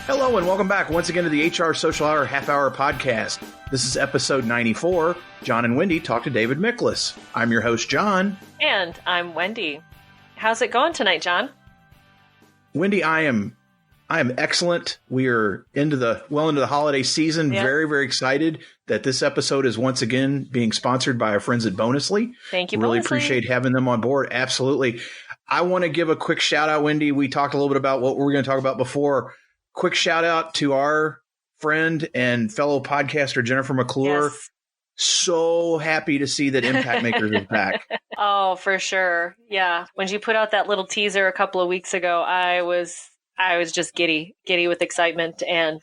Hello and welcome back once again to the HR Social Hour Half Hour Podcast. This is episode 94. John and Wendy talk to David Miklas. I'm your host, John. And I'm Wendy. How's it going tonight, John? Wendy, I am excellent. We are into the holiday season. Yep. Very, very excited that this episode is once again being sponsored by our friends at Bonusly. Thank you, Really Bonusly. Appreciate having them on board. Absolutely. I want to give a quick shout out, Wendy. We talked a little bit about what we were going to talk about before. Quick shout out to our friend and fellow podcaster, Jennifer McClure. Yes. So happy to see that Impact Makers is back. Oh, for sure. Yeah. When she put out that little teaser a couple of weeks ago, I was just giddy with excitement. And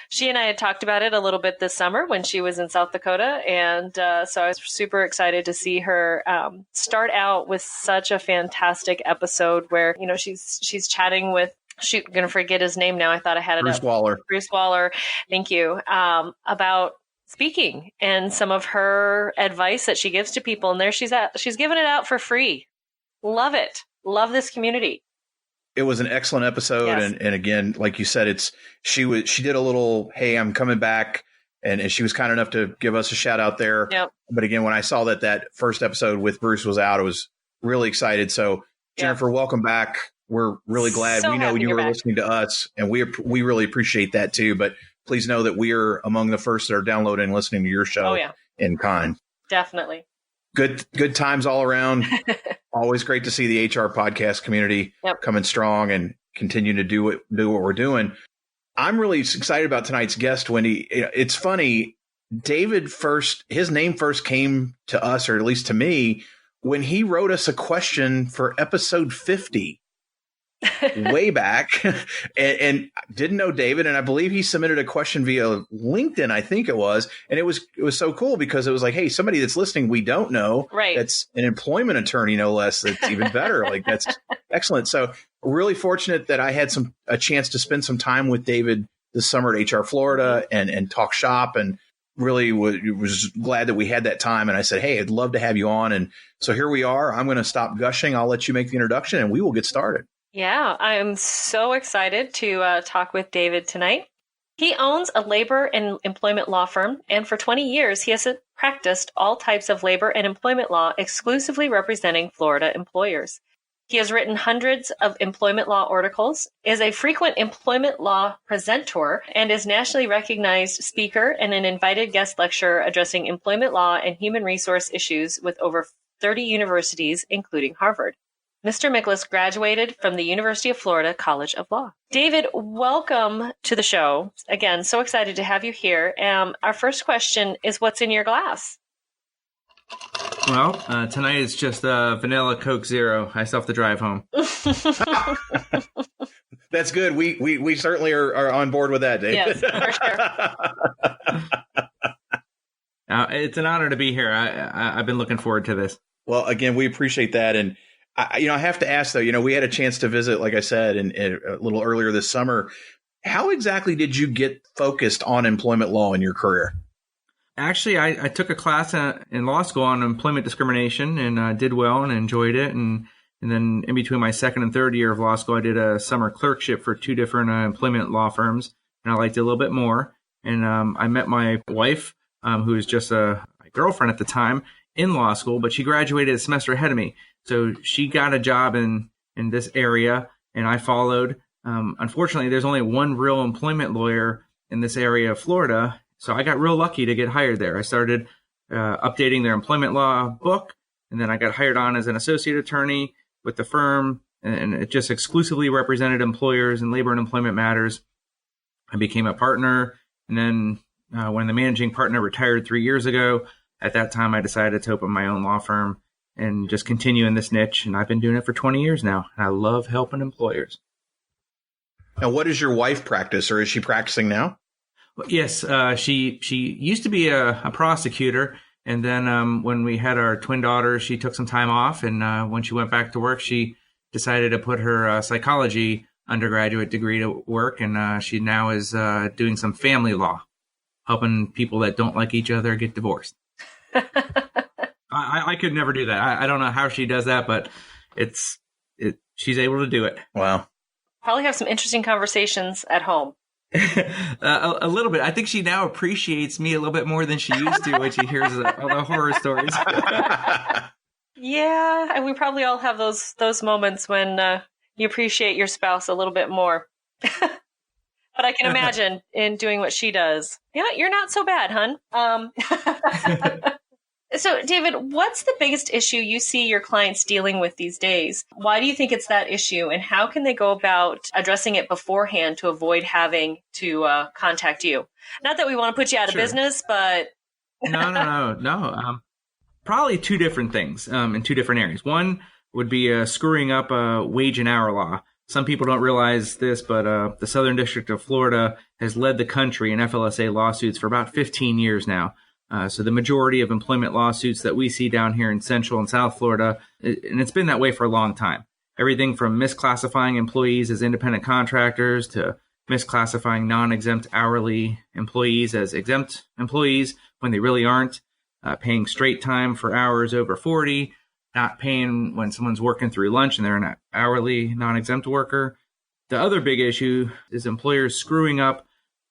she and I had talked about it a little bit this summer when she was in South Dakota. And so I was super excited to see her start out with such a fantastic episode where, you know, she's chatting with, I'm going to forget his name now. I thought I had it Bruce up. Waller. Bruce Waller. Thank you. About speaking and some of her advice that she gives to people. And there she's giving it out for free. Love it. Love this community. It was an excellent episode. Yes. And again, like you said, she did a little, hey, I'm coming back. And she was kind enough to give us a shout out there. Yep. But again, when I saw that first episode with Bruce was out, I was really excited. So Jennifer, welcome back. We're really glad. So we know you were back. listening to us, and we really appreciate that too. But please know that we are among the first that are downloading and listening to your show in kind. Definitely. Good times all around. Always great to see the HR podcast community coming strong and continue to do what we're doing. I'm really excited about tonight's guest, Wendy. It's funny. David his name first came to us, or at least to me, when he wrote us a question for episode 50. Way back and didn't know David. And I believe he submitted a question via LinkedIn, I think it was. And it was so cool because it was like, hey, somebody that's listening, we don't know. Right. That's an employment attorney, no less. That's even better. Like, that's excellent. So really fortunate that I had a chance to spend some time with David this summer at HR Florida and talk shop, and really was glad that we had that time. And I said, hey, I'd love to have you on. And so here we are. I'm going to stop gushing. I'll let you make the introduction and we will get started. Yeah, I'm so excited to talk with David tonight. He owns a labor and employment law firm, and for 20 years, he has practiced all types of labor and employment law, exclusively representing Florida employers. He has written hundreds of employment law articles, is a frequent employment law presenter, and is nationally recognized speaker and an invited guest lecturer addressing employment law and human resource issues with over 30 universities, including Harvard. Mr. Miklas graduated from the University of Florida College of Law. David, welcome to the show. Again, so excited to have you here. Our first question is, what's in your glass? Well, tonight it's just vanilla Coke Zero. I still have to drive home. That's good. We certainly are on board with that, David. Yes, for sure. It's an honor to be here. I've been looking forward to this. Well, again, we appreciate that. And I have to ask, though, we had a chance to visit, like I said, a little earlier this summer. How exactly did you get focused on employment law in your career? Actually, I took a class in law school on employment discrimination and did well and enjoyed it. And then in between my second and third year of law school, I did a summer clerkship for 2 different employment law firms, and I liked it a little bit more. And I met my wife, who was just my girlfriend at the time, in law school, but she graduated a semester ahead of me. So she got a job in this area, and I followed. Unfortunately, there's only one real employment lawyer in this area of Florida, so I got real lucky to get hired there. I started updating their employment law book, and then I got hired on as an associate attorney with the firm, and it just exclusively represented employers in labor and employment matters. I became a partner, and then when the managing partner retired 3 years ago, at that time I decided to open my own law firm and just continue in this niche. And I've been doing it for 20 years now. And I love helping employers. Now, what does your wife practice, or is she practicing now? Yes, she used to be a prosecutor. And then when we had our twin daughters, she took some time off. And when she went back to work, she decided to put her psychology undergraduate degree to work. And she now is doing some family law, helping people that don't like each other get divorced. I could never do that. I don't know how she does that, but she's able to do it. Wow. Probably have some interesting conversations at home. A little bit. I think she now appreciates me a little bit more than she used to when she hears all the horror stories. Yeah, and we probably all have those moments when you appreciate your spouse a little bit more. But I can imagine in doing what she does. Yeah, you're not so bad, hun. So, David, what's the biggest issue you see your clients dealing with these days? Why do you think it's that issue, and how can they go about addressing it beforehand to avoid having to contact you? Not that we want to put you out of business, but... No. Probably two different things in two different areas. One would be screwing up wage and hour law. Some people don't realize this, but the Southern District of Florida has led the country in FLSA lawsuits for about 15 years now. So the majority of employment lawsuits that we see down here in Central and South Florida, and it's been that way for a long time. Everything from misclassifying employees as independent contractors to misclassifying non-exempt hourly employees as exempt employees when they really aren't, paying straight time for hours over 40, not paying when someone's working through lunch and they're an hourly non-exempt worker. The other big issue is employers screwing up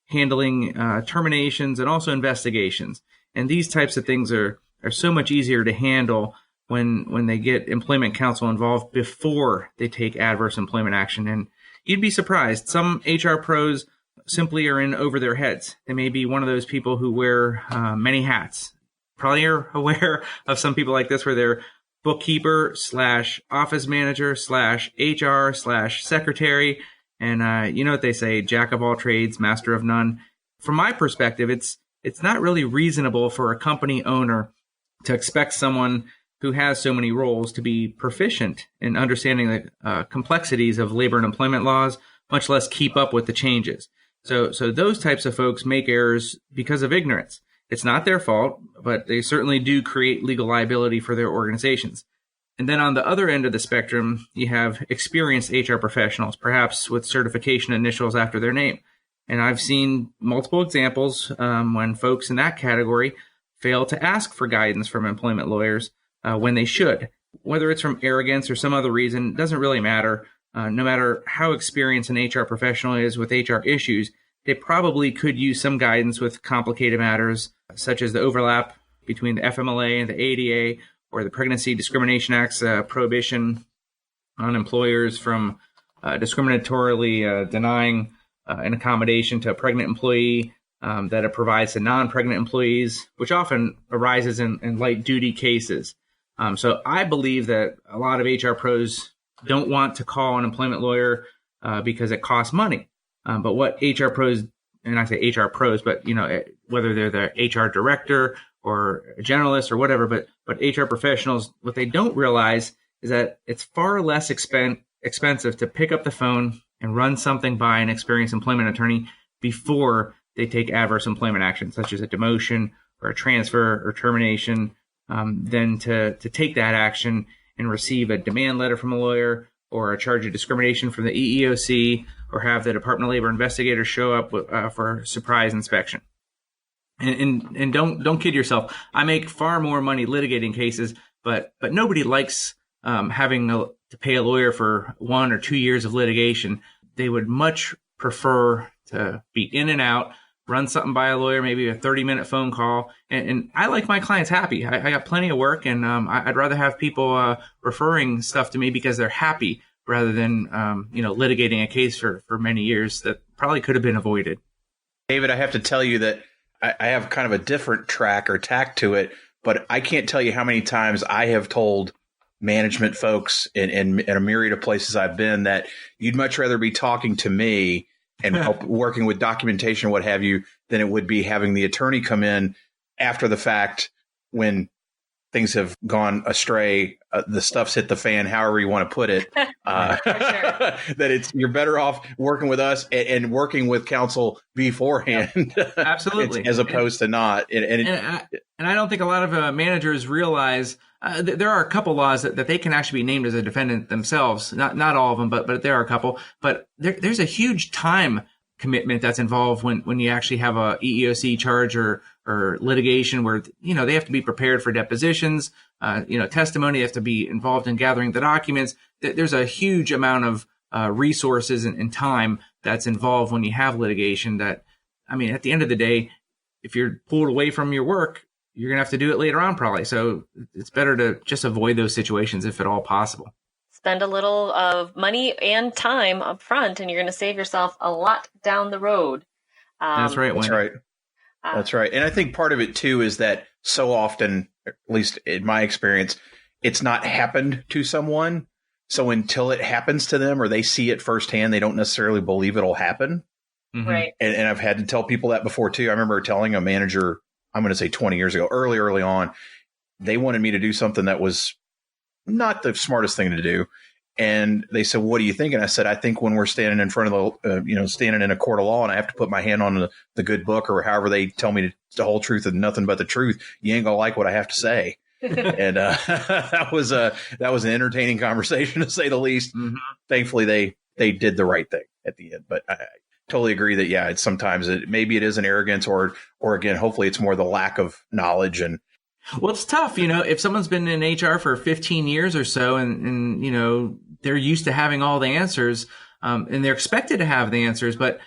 handling terminations and also investigations. And these types of things are so much easier to handle when they get employment counsel involved before they take adverse employment action. And you'd be surprised. Some HR pros simply are in over their heads. They may be one of those people who wear many hats. Probably are aware of some people like this where they're bookkeeper / office manager / HR / secretary. And you know what they say, jack of all trades, master of none. From my perspective, it's not really reasonable for a company owner to expect someone who has so many roles to be proficient in understanding the complexities of labor and employment laws, much less keep up with the changes. So those types of folks make errors because of ignorance. It's not their fault, but they certainly do create legal liability for their organizations. And then on the other end of the spectrum, you have experienced HR professionals, perhaps with certification initials after their name. And I've seen multiple examples when folks in that category fail to ask for guidance from employment lawyers when they should. Whether it's from arrogance or some other reason, doesn't really matter. No matter how experienced an HR professional is with HR issues, they probably could use some guidance with complicated matters, such as the overlap between the FMLA and the ADA, or the Pregnancy Discrimination Act's prohibition on employers from discriminatorily denying an accommodation to a pregnant employee that it provides to non-pregnant employees, which often arises in light-duty cases. So I believe that a lot of HR pros don't want to call an employment lawyer because it costs money. But what HR pros, and I say HR pros, but you know, whether they're the HR director or a generalist or whatever, but HR professionals, what they don't realize is that it's far less expensive to pick up the phone and run something by an experienced employment attorney before they take adverse employment action, such as a demotion or a transfer or termination, than to take that action and receive a demand letter from a lawyer or a charge of discrimination from the EEOC, or have the Department of Labor investigators show up for a surprise inspection. And don't kid yourself. I make far more money litigating cases, but nobody likes having to pay a lawyer for 1 or 2 years of litigation. They would much prefer to be in and out, run something by a lawyer, maybe a 30-minute phone call. And I like my clients happy. I got plenty of work, and I'd rather have people referring stuff to me because they're happy rather than litigating a case for many years that probably could have been avoided. David, I have to tell you that I have kind of a different track or tack to it, but I can't tell you how many times I have told management folks in a myriad of places I've been that you'd much rather be talking to me and working with documentation, what have you, than it would be having the attorney come in after the fact when things have gone astray, the stuff's hit the fan, however you want to put it, that you're better off working with us and working with counsel beforehand. Absolutely. As opposed to not. And I don't think a lot of managers realize there are a couple laws that they can actually be named as a defendant themselves. Not all of them, but there are a couple. But there's a huge time commitment that's involved when you actually have a EEOC charge or litigation where, they have to be prepared for depositions, testimony, they have to be involved in gathering the documents. There's a huge amount of resources and time that's involved when you have litigation that, I mean, at the end of the day, if you're pulled away from your work, you're going to have to do it later on probably. So it's better to just avoid those situations if at all possible. Spend a little of money and time up front, and you're going to save yourself a lot down the road. That's right, Wendy. That's right. That's right. And I think part of it, too, is that so often, at least in my experience, it's not happened to someone. So until it happens to them or they see it firsthand, they don't necessarily believe it'll happen. Mm-hmm. Right. And I've had to tell people that before, too. I remember telling a manager, I'm going to say 20 years ago, early on, they wanted me to do something that was not the smartest thing to do. And they said, what do you think? And I said, I think when we're standing in front of the, standing in a court of law and I have to put my hand on the good book or however they tell me the whole truth and nothing but the truth, you ain't going to like what I have to say. And that was an entertaining conversation, to say the least. Mm-hmm. Thankfully, they did the right thing at the end. But I totally agree that, yeah, it's sometimes maybe it is an arrogance or again, hopefully it's more the lack of knowledge. And well, it's tough, if someone's been in HR for 15 years or so and they're used to having all the answers and they're expected to have the answers, but,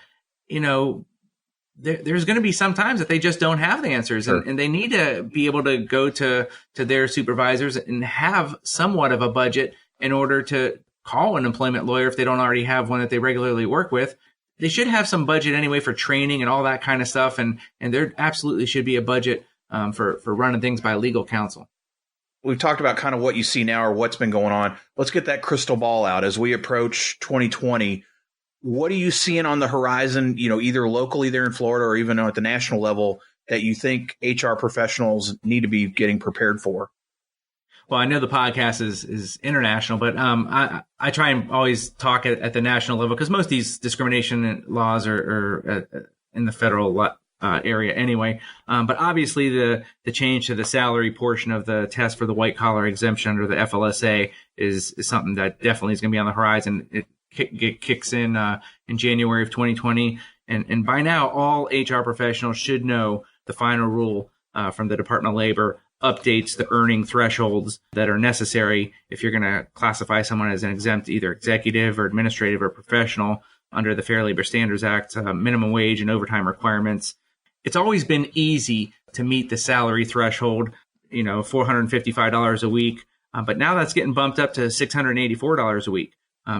there's going to be some times that they just don't have the answers. Sure. And they need to be able to go to their supervisors and have somewhat of a budget in order to call an employment lawyer if they don't already have one that they regularly work with. They should have some budget anyway for training and all that kind of stuff. And there absolutely should be a budget for running things by legal counsel. We've talked about kind of what you see now or what's been going on. Let's get that crystal ball out as we approach 2020. What are you seeing on the horizon, either locally there in Florida or even at the national level that you think HR professionals need to be getting prepared for? Well, I know the podcast is international, but I try and always talk at the national level because most of these discrimination laws are in the federal area anyway. But obviously the change to the salary portion of the test for the white collar exemption under the FLSA is something that definitely is going to be on the horizon. It kicks in January of 2020. And by now, all HR professionals should know the final rule from the Department of Labor updates the earning thresholds that are necessary if you're going to classify someone as an exempt, either executive or administrative or professional under the Fair Labor Standards Act, minimum wage and overtime requirements. It's always been easy to meet the salary threshold, $455 a week. But now that's getting bumped up to $684 a week.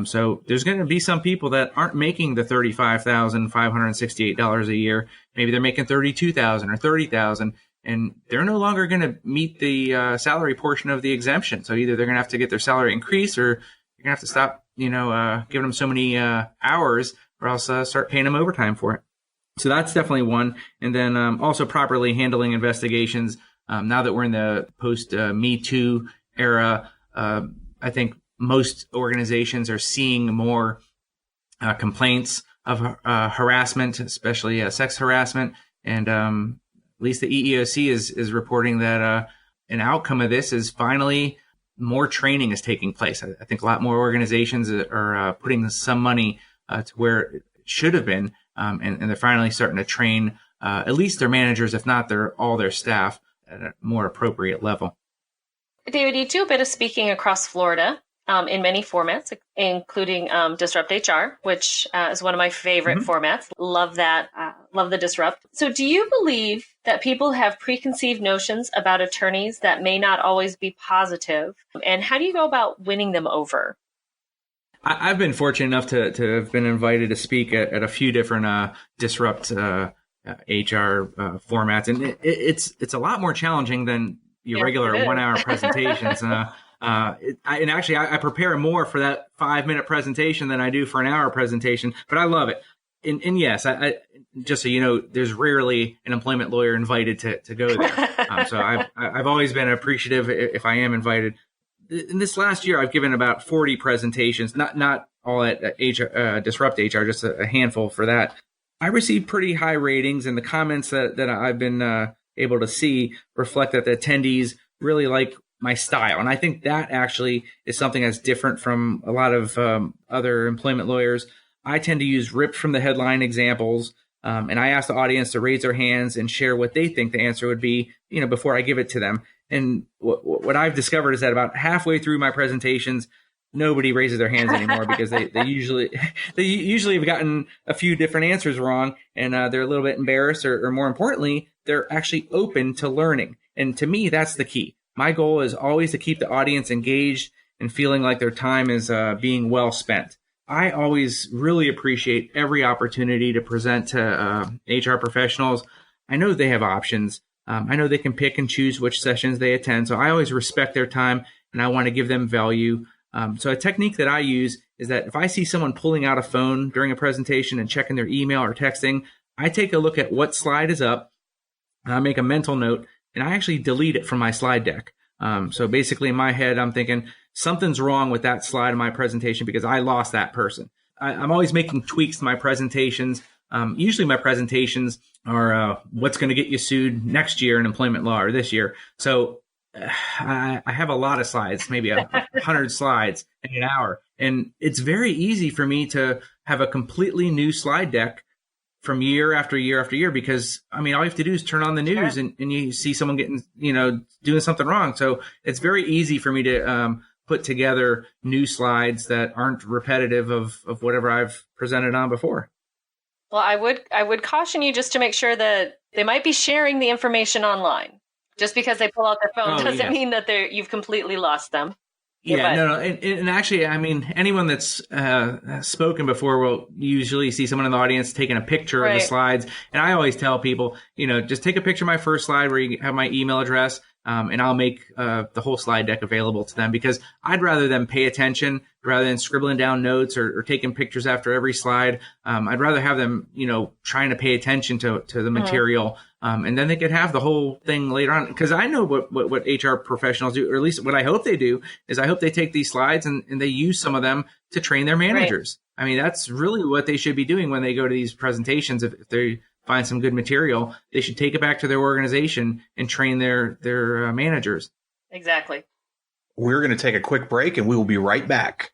So there's going to be some people that aren't making the $35,568 a year. Maybe they're making $32,000 or $30,000, and they're no longer going to meet the salary portion of the exemption. So either they're going to have to get their salary increased, or you're going to have to stop, giving them so many hours, or else start paying them overtime for it. So that's definitely one. And then also properly handling investigations. Now that we're in the post Me Too era, I think most organizations are seeing more complaints of harassment, especially sex harassment. And at least the EEOC is reporting that an outcome of this is finally more training is taking place. I think a lot more organizations are putting some money to where it should have been. And they're finally starting to train at least their managers, if not all their staff, at a more appropriate level. David, you do a bit of speaking across Florida in many formats, including Disrupt HR, which is one of my favorite formats. Love that. Love the Disrupt. So do you believe that people have preconceived notions about attorneys that may not always be positive? And how do you go about winning them over? I've been fortunate enough to have been invited to speak at a few different Disrupt HR formats. And it's a lot more challenging than your regular 1 hour presentations. I prepare more for that 5-minute presentation than I do for an hour presentation, but I love it. And yes, I just so you know, there's rarely an employment lawyer invited to go there. So I've always been appreciative if I am invited. In this last year, I've given about 40 presentations, not all at Disrupt HR, just a handful for that. I received pretty high ratings, and the comments that I've been able to see reflect that the attendees really like my style. And I think that actually is something that's different from a lot of other employment lawyers. I tend to use ripped from the headline examples, and I ask the audience to raise their hands and share what they think the answer would be, before I give it to them. And what I've discovered is that about halfway through my presentations, nobody raises their hands anymore because they usually have gotten a few different answers wrong, and they're a little bit embarrassed, or more importantly, they're actually open to learning. And to me, that's the key. My goal is always to keep the audience engaged and feeling like their time is being well spent. I always really appreciate every opportunity to present to HR professionals. I know they have options. I know they can pick and choose which sessions they attend. So I always respect their time, and I want to give them value. So a technique that I use is that if I see someone pulling out a phone during a presentation and checking their email or texting, I take a look at what slide is up, and I make a mental note, and I actually delete it from my slide deck. So basically in my head, I'm thinking something's wrong with that slide in my presentation because I lost that person. I'm always making tweaks to my presentations. Usually my presentations are what's going to get you sued next year in employment law or this year. So I have a lot of slides, maybe 100 slides in an hour. And it's very easy for me to have a completely new slide deck from year after year after year, because all you have to do is turn on the news and you see someone getting, doing something wrong. So it's very easy for me to put together new slides that aren't repetitive of whatever I've presented on before. Well, I would caution you just to make sure that they might be sharing the information online. Just because they pull out their phone doesn't mean that you've completely lost them. Yeah, no. And actually, anyone that's spoken before will usually see someone in the audience taking a picture of the slides. And I always tell people, just take a picture of my first slide where you have my email address, and I'll make the whole slide deck available to them, because I'd rather them pay attention rather than scribbling down notes or taking pictures after every slide. I'd rather have them, trying to pay attention to the material. And then they could have the whole thing later on. Because I know what HR professionals do, or at least what I hope they do, is I hope they take these slides and they use some of them to train their managers. Right. That's really what they should be doing when they go to these presentations. If they find some good material, they should take it back to their organization and train their managers. Exactly. We're going to take a quick break, and we will be right back.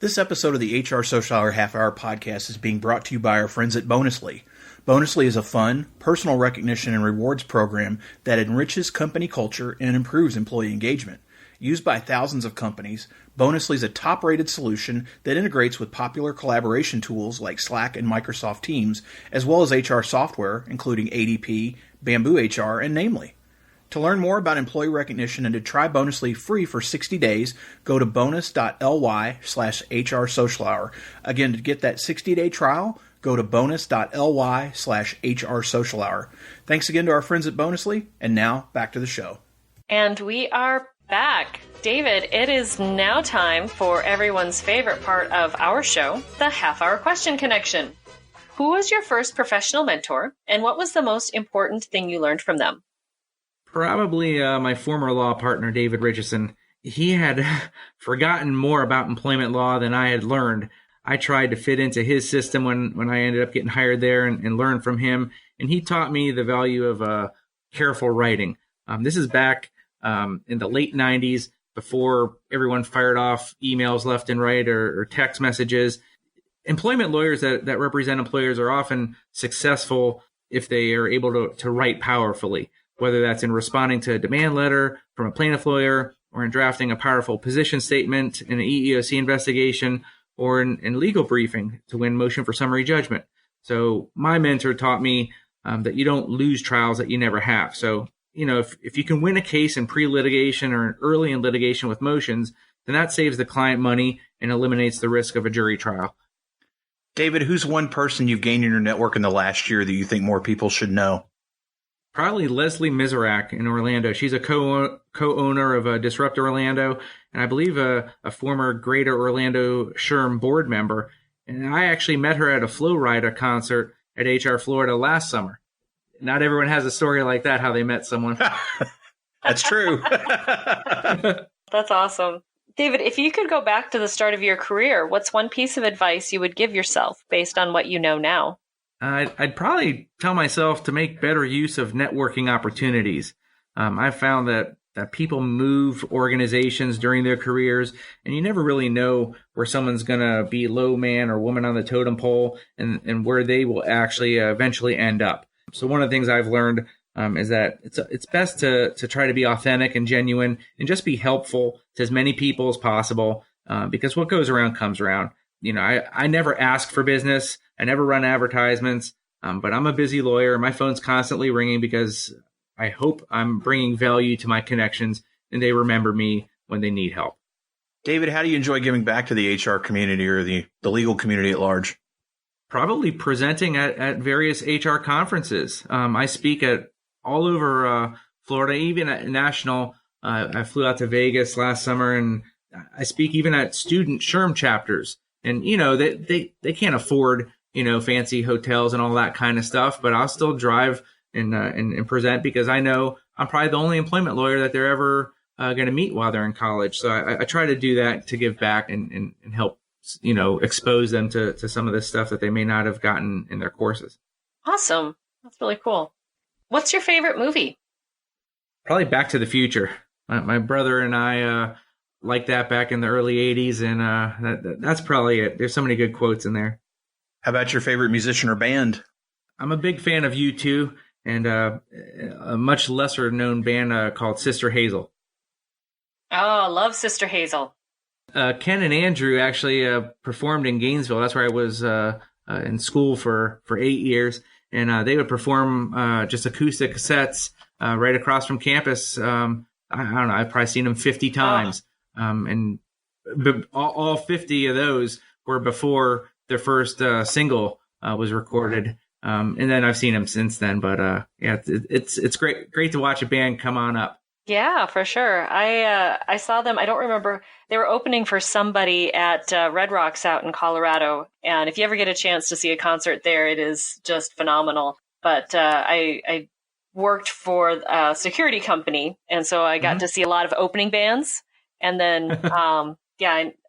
This episode of the HR Social Hour Half Hour podcast is being brought to you by our friends at Bonusly. Bonusly is a fun, personal recognition and rewards program that enriches company culture and improves employee engagement. Used by thousands of companies, Bonusly is a top-rated solution that integrates with popular collaboration tools like Slack and Microsoft Teams, as well as HR software, including ADP, Bamboo HR, and Namely. To learn more about employee recognition and to try Bonusly free for 60 days, go to bonus.ly/HR Social Hour. Again, to get that 60-day trial, go to bonus.ly/HR Social Hour. Thanks again to our friends at Bonusly, and now back to the show. And we are back. David, it is now time for everyone's favorite part of our show, the half-hour question connection. Who was your first professional mentor, and what was the most important thing you learned from them? Probably my former law partner, David Richardson. He had forgotten more about employment law than I had learned. I tried to fit into his system when I ended up getting hired there and learn from him. And he taught me the value of careful writing. This is back in the late 90s, before everyone fired off emails left and right or text messages. Employment lawyers that represent employers are often successful if they are able to write powerfully, whether that's in responding to a demand letter from a plaintiff lawyer, or in drafting a powerful position statement in an EEOC investigation, or in legal briefing to win motion for summary judgment. So my mentor taught me that you don't lose trials that you never have. So, if you can win a case in pre-litigation or early in litigation with motions, then that saves the client money and eliminates the risk of a jury trial. David, who's one person you've gained in your network in the last year that you think more people should know? Probably Leslie Mizerak in Orlando. She's a co-owner of Disrupt Orlando, and I believe a former Greater Orlando SHRM board member. And I actually met her at a Flow Rida concert at HR Florida last summer. Not everyone has a story like that, how they met someone. That's true. That's awesome. David, if you could go back to the start of your career, what's one piece of advice you would give yourself based on what you know now? I'd probably tell myself to make better use of networking opportunities. I've found that people move organizations during their careers, and you never really know where someone's going to be low man or woman on the totem pole and where they will actually eventually end up. So one of the things I've learned is that it's best to try to be authentic and genuine and just be helpful to as many people as possible, because what goes around comes around. I never ask for business. I never run advertisements, but I'm a busy lawyer. My phone's constantly ringing because I hope I'm bringing value to my connections and they remember me when they need help. David, how do you enjoy giving back to the HR community or the legal community at large? Probably presenting at various HR conferences. I speak at all over Florida, even at national. I flew out to Vegas last summer, and I speak even at student SHRM chapters. And, they can't afford, fancy hotels and all that kind of stuff, but I'll still drive and present because I know I'm probably the only employment lawyer that they're ever going to meet while they're in college. So I try to do that to give back and help, expose them to some of this stuff that they may not have gotten in their courses. Awesome. That's really cool. What's your favorite movie? Probably Back to the Future. My brother and I liked that back in the early 80s, and that's probably it. There's so many good quotes in there. How about your favorite musician or band? I'm a big fan of U2 and a much lesser known band called Sister Hazel. Oh, I love Sister Hazel. Ken and Andrew actually performed in Gainesville. That's where I was in school for 8 years. And they would perform just acoustic sets right across from campus. I don't know. I've probably seen them 50 times. And all 50 of those were before their first single was recorded. And then I've seen them since then. But it's great to watch a band come on up. Yeah, for sure. I saw them. I don't remember. They were opening for somebody at Red Rocks out in Colorado. And if you ever get a chance to see a concert there, it is just phenomenal. But I worked for a security company, and so I got to see a lot of opening bands. And then,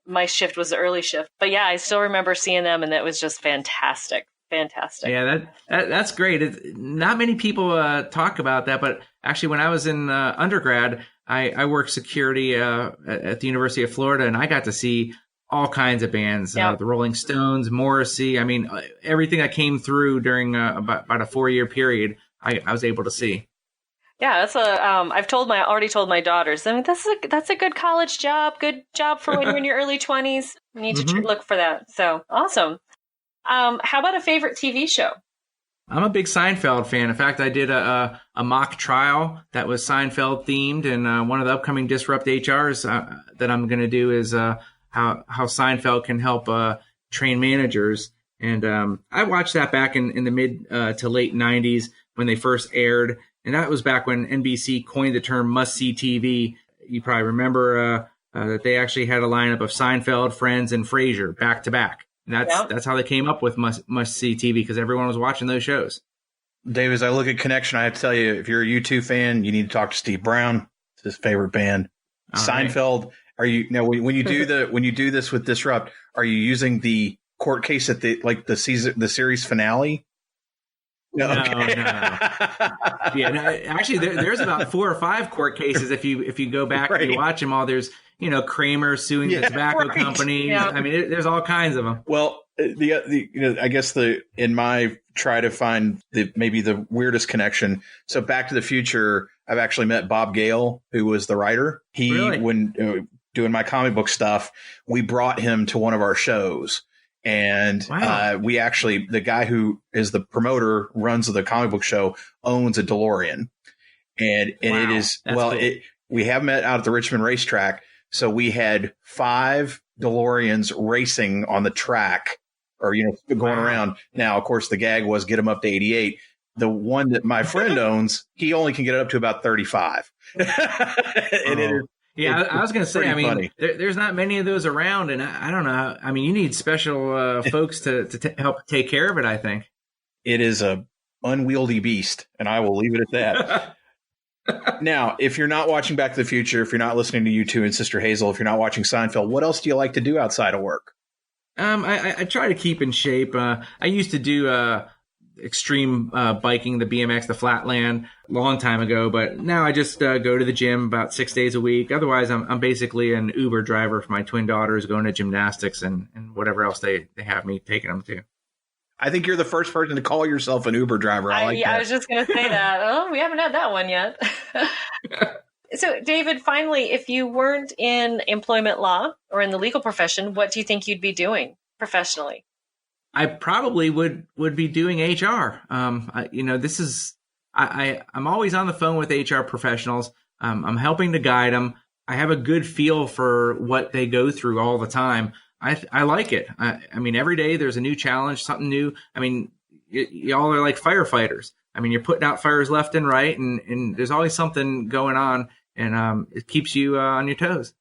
my shift was the early shift. But yeah, I still remember seeing them, and that was just fantastic. Fantastic. Yeah, that's great. Not many people talk about that, but actually when I was in undergrad, I worked security at the University of Florida, and I got to see all kinds of bands, the Rolling Stones, Morrissey. I mean, everything that came through during about a 4-year period, I was able to see. Yeah, that's I've already told my daughters. I mean, that's a good college job. Good job for when you're in your early 20s. You need to look for that. So awesome. How about a favorite TV show? I'm a big Seinfeld fan. In fact, I did a mock trial that was Seinfeld themed, and one of the upcoming Disrupt HRs that I'm going to do is how Seinfeld can help train managers. And I watched that back in the mid to late 90s when they first aired, and that was back when NBC coined the term must-see TV. You probably remember that they actually had a lineup of Seinfeld, Friends, and Frasier back to back. That's how they came up with must see TV, because everyone was watching those shows. Dave, as I look at Connection, I have to tell you, if you're a U2 fan, you need to talk to Steve Brown. It's his favorite band. All Seinfeld. Right. Are you now when you do this with Disrupt? Are you using the court case at the series finale? No. Yeah, no, actually, there's about 4 or 5 court cases if you go back and you watch them all. There's Kramer suing the tobacco company. Yeah. I mean, there's all kinds of them. Well, I guess in my try to find maybe the weirdest connection. So Back to the Future, I've actually met Bob Gale, who was the writer. When doing my comic book stuff, we brought him to one of our shows. And we actually, the guy who is the promoter, runs the comic book show, owns a DeLorean. And it is, cool. We have met out at the Richmond racetrack. So we had 5 DeLoreans racing on the track or, going around. Now, of course, the gag was get them up to 88. The one that my friend owns, he only can get it up to about 35. I was going to say, I mean, there's not many of those around, and I don't know. I mean, you need special folks to help take care of it, I think. It is a unwieldy beast, and I will leave it at that. Now, if you're not watching Back to the Future, if you're not listening to U2 and Sister Hazel, if you're not watching Seinfeld, what else do you like to do outside of work? I try to keep in shape. I used to do extreme biking, the BMX, the flatland, a long time ago, but now I just go to the gym about 6 days a week. Otherwise, I'm basically an Uber driver for my twin daughters, going to gymnastics and whatever else they have me taking them to. I think you're the first person to call yourself an Uber driver. I like that. I was just going to say that. Oh, we haven't had that one yet. So, David, finally, if you weren't in employment law or in the legal profession, what do you think you'd be doing professionally? I probably would be doing HR. I'm always on the phone with HR professionals. I'm helping to guide them. I have a good feel for what they go through all the time. I like it. I mean, every day there's a new challenge, something new. I mean, y'all are like firefighters. I mean, you're putting out fires left and right, and there's always something going on, and it keeps you on your toes.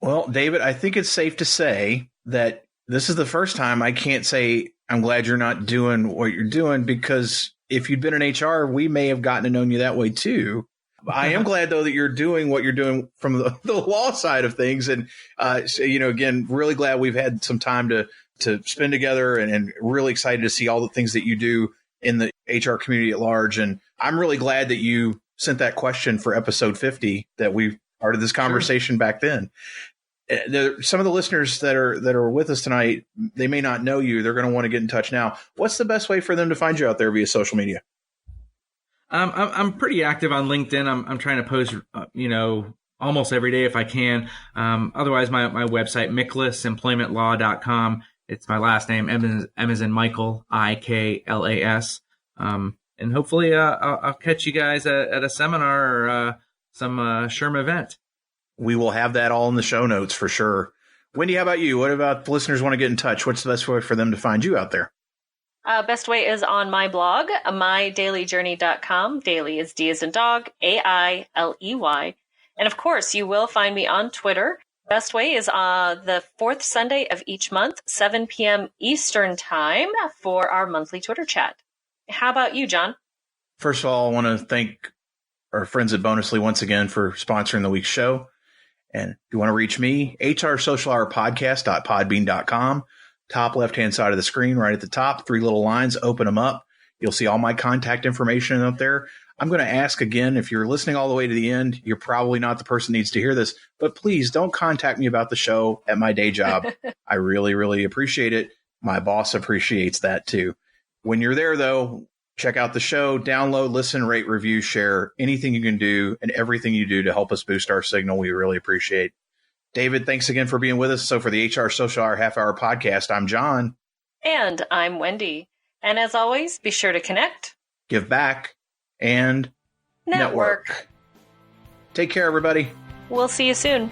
Well, David, I think it's safe to say that this is the first time I can't say I'm glad you're not doing what you're doing, because if you'd been in HR, we may have gotten to know you that way too. I am glad, though, that you're doing what you're doing from the law side of things. And, again, really glad we've had some time to spend together, and really excited to see all the things that you do in the HR community at large. And I'm really glad that you sent that question for episode 50, that we started this conversation back then. Some of the listeners that are with us tonight, they may not know you. They're going to want to get in touch now. What's the best way for them to find you out there via social media? I'm pretty active on LinkedIn. I'm trying to post, almost every day if I can. Otherwise, my website, miklassemploymentlaw.com. It's my last name, M as in Michael, Iklas. And hopefully I'll catch you guys at a seminar or some SHRM event. We will have that all in the show notes for sure. Wendy, how about you? What about the listeners want to get in touch? What's the best way for them to find you out there? Best way is on my blog, mydailyjourney.com. Daily is D as in dog, AILEY. And of course, you will find me on Twitter. Best way is the fourth Sunday of each month, 7 p.m. Eastern Time, for our monthly Twitter chat. How about you, John? First of all, I want to thank our friends at Bonusly once again for sponsoring the week's show. And if you want to reach me, hrsocialhourpodcast.podbean.com. Top left-hand side of the screen, right at the top, 3 little lines, open them up. You'll see all my contact information up there. I'm going to ask again, if you're listening all the way to the end, you're probably not the person who needs to hear this, but please don't contact me about the show at my day job. I really, really appreciate it. My boss appreciates that too. When you're there, though, check out the show, download, listen, rate, review, share, anything you can do and everything you do to help us boost our signal. We really appreciate. David, thanks again for being with us. So for the HR Social Hour Half Hour Podcast, I'm John. And I'm Wendy. And as always, be sure to connect, give back, and network. Take care, everybody. We'll see you soon.